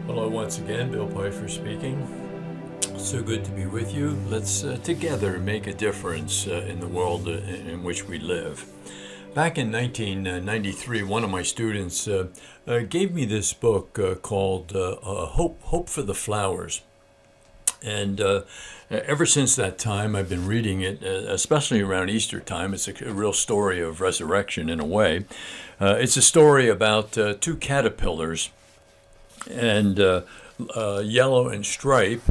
Hello once again, Bill Pfeiffer speaking. So good to be with you. Let's together make a difference in the world in which we live. Back in 1993, one of my students gave me this book called Hope for the Flowers. And ever since that time, I've been reading it, especially around Easter time. It's a real story of resurrection in a way. It's a story about two caterpillars, and yellow and stripe,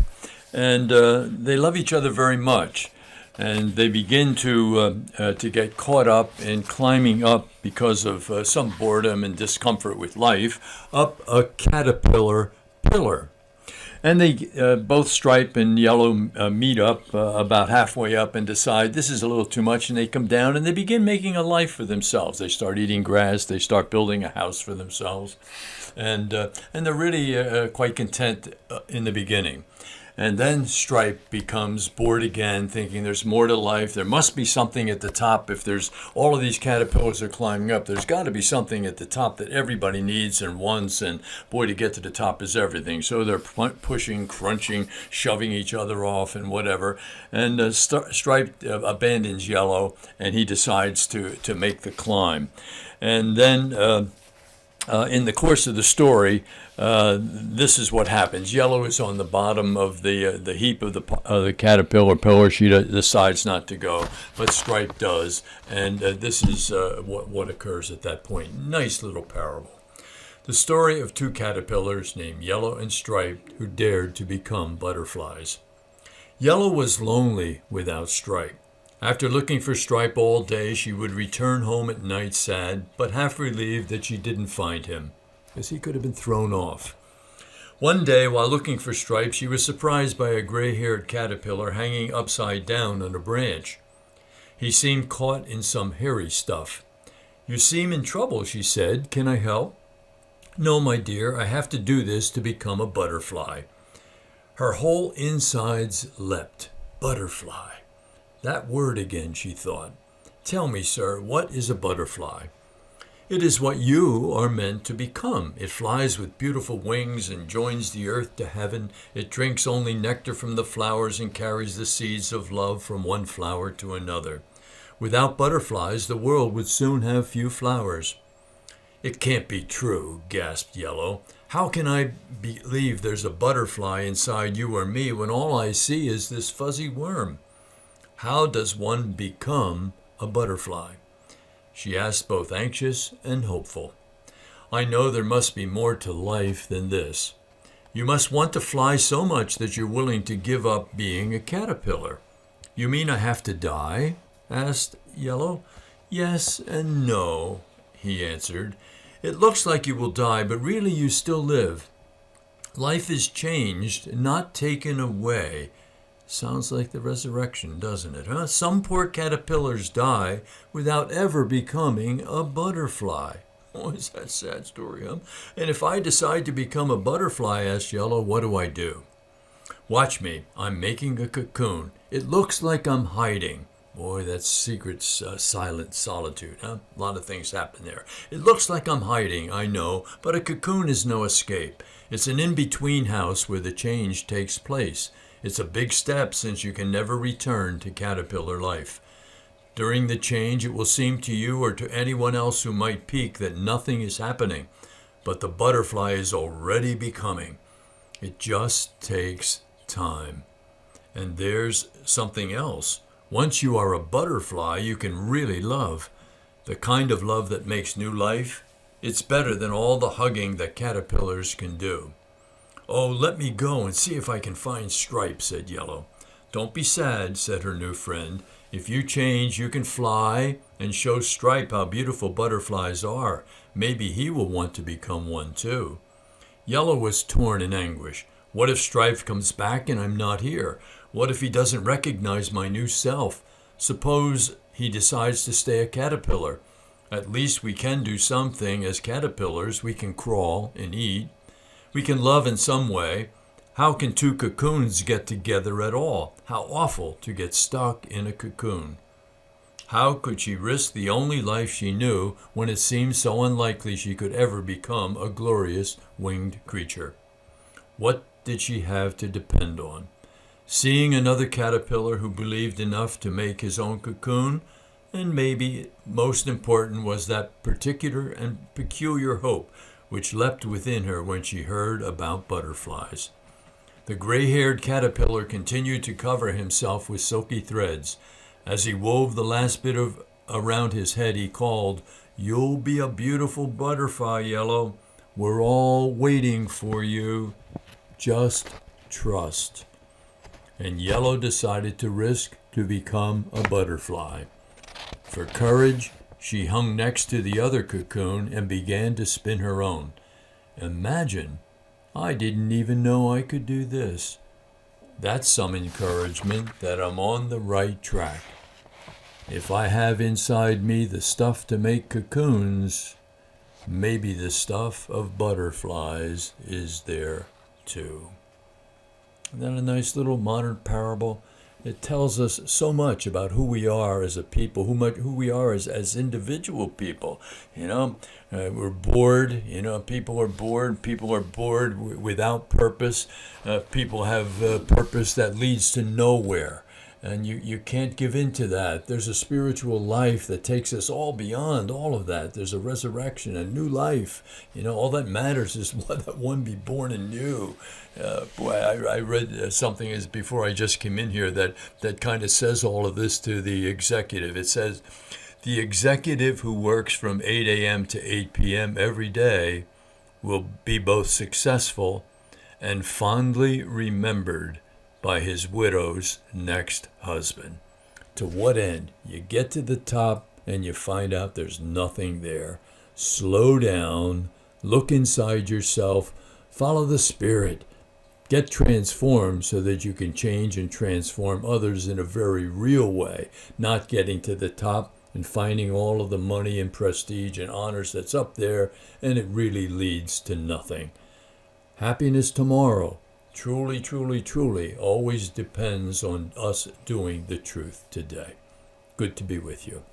and they love each other very much, and they begin to get caught up in climbing up because of some boredom and discomfort with life up a caterpillar pillar. And they both Stripe and Yellow meet up about halfway up and decide this is a little too much, and they come down and they begin making a life for themselves. They start eating grass, they start building a house for themselves, and they're really quite content in the beginning. And then Stripe becomes bored again, thinking there's more to life. There must be something at the top. If there's all of these caterpillars are climbing up, there's got to be something at the top that everybody needs and wants. And boy, to get to the top is everything. So they're pushing, crunching, shoving each other off and whatever. And Stripe abandons Yellow, and he decides to make the climb. And then in the course of the story, this is what happens. Yellow is on the bottom of the heap of the caterpillar pillar. She decides not to go, but Stripe does, and this is what occurs at that point. Nice little parable. The story of two caterpillars named Yellow and Stripe who dared to become butterflies. Yellow was lonely without Stripe. After looking for Stripe all day, she would return home at night sad, but half relieved that she didn't find him, as he could have been thrown off. One day, while looking for Stripe, she was surprised by a gray-haired caterpillar hanging upside down on a branch. He seemed caught in some hairy stuff. "You seem in trouble," she said. "Can I help?" "No, my dear, I have to do this to become a butterfly." Her whole insides leapt. Butterfly. That word again, she thought. "Tell me, sir, what is a butterfly?" "It is what you are meant to become. It flies with beautiful wings and joins the earth to heaven. It drinks only nectar from the flowers and carries the seeds of love from one flower to another. Without butterflies, the world would soon have few flowers." "It can't be true," gasped Yellow. "How can I believe there's a butterfly inside you or me when all I see is this fuzzy worm?" "How does one become a butterfly?" she asked, both anxious and hopeful. "I know there must be more to life than this. You must want to fly so much that you're willing to give up being a caterpillar." "You mean I have to die?" asked Yellow. "Yes and no," he answered. "It looks like you will die, but really you still live. Life is changed, not taken away." Sounds like the resurrection, doesn't it, huh? Some poor caterpillars die without ever becoming a butterfly. Oh, is that a sad story, huh? "And if I decide to become a butterfly," asked Yellow, "what do I do?" "Watch me. I'm making a cocoon. It looks like I'm hiding." Boy, that's secret, silent solitude, huh? A lot of things happen there. "It looks like I'm hiding, I know, but a cocoon is no escape. It's an in-between house where the change takes place. It's a big step since you can never return to caterpillar life. During the change, it will seem to you or to anyone else who might peek that nothing is happening, but the butterfly is already becoming. It just takes time. And there's something else. Once you are a butterfly, you can really love. The kind of love that makes new life. It's better than all the hugging that caterpillars can do." "Oh, let me go and see if I can find Stripe," said Yellow. "Don't be sad," said her new friend. "If you change, you can fly and show Stripe how beautiful butterflies are. Maybe he will want to become one too." Yellow was torn in anguish. What if Stripe comes back and I'm not here? What if he doesn't recognize my new self? Suppose he decides to stay a caterpillar. At least we can do something as caterpillars. We can crawl and eat. We can love in some way. How can two cocoons get together at all? How awful to get stuck in a cocoon. How could she risk the only life she knew when it seemed so unlikely she could ever become a glorious winged creature? What did she have to depend on? Seeing another caterpillar who believed enough to make his own cocoon, and maybe most important was that particular and peculiar hope which leapt within her when she heard about butterflies. The gray-haired caterpillar continued to cover himself with silky threads. As he wove the last bit of around his head, he called, "You'll be a beautiful butterfly, Yellow. We're all waiting for you. Just trust." And Yellow decided to risk to become a butterfly. For courage, she hung next to the other cocoon and began to spin her own. Imagine, I didn't even know I could do this. That's some encouragement that I'm on the right track. If I have inside me the stuff to make cocoons, maybe the stuff of butterflies is there too. Isn't that a nice little modern parable? It tells us so much about who we are as a people, who we are as individual people. We're bored. People are bored. People are bored without purpose. People have purpose that leads to nowhere. And you can't give in to that. There's a spiritual life that takes us all beyond all of that. There's a resurrection, a new life. All that matters is that one be born anew. I read something as before I just came in here that kind of says all of this to the executive. It says, the executive who works from 8 a.m. to 8 p.m. every day will be both successful and fondly remembered by his widow's next husband. To what end? You get to the top and you find out there's nothing there. Slow down, look inside yourself, follow the Spirit, get transformed so that you can change and transform others in a very real way, not getting to the top and finding all of the money and prestige and honors that's up there, and it really leads to nothing. Happiness tomorrow, truly, truly, truly, always depends on us doing the truth today. Good to be with you.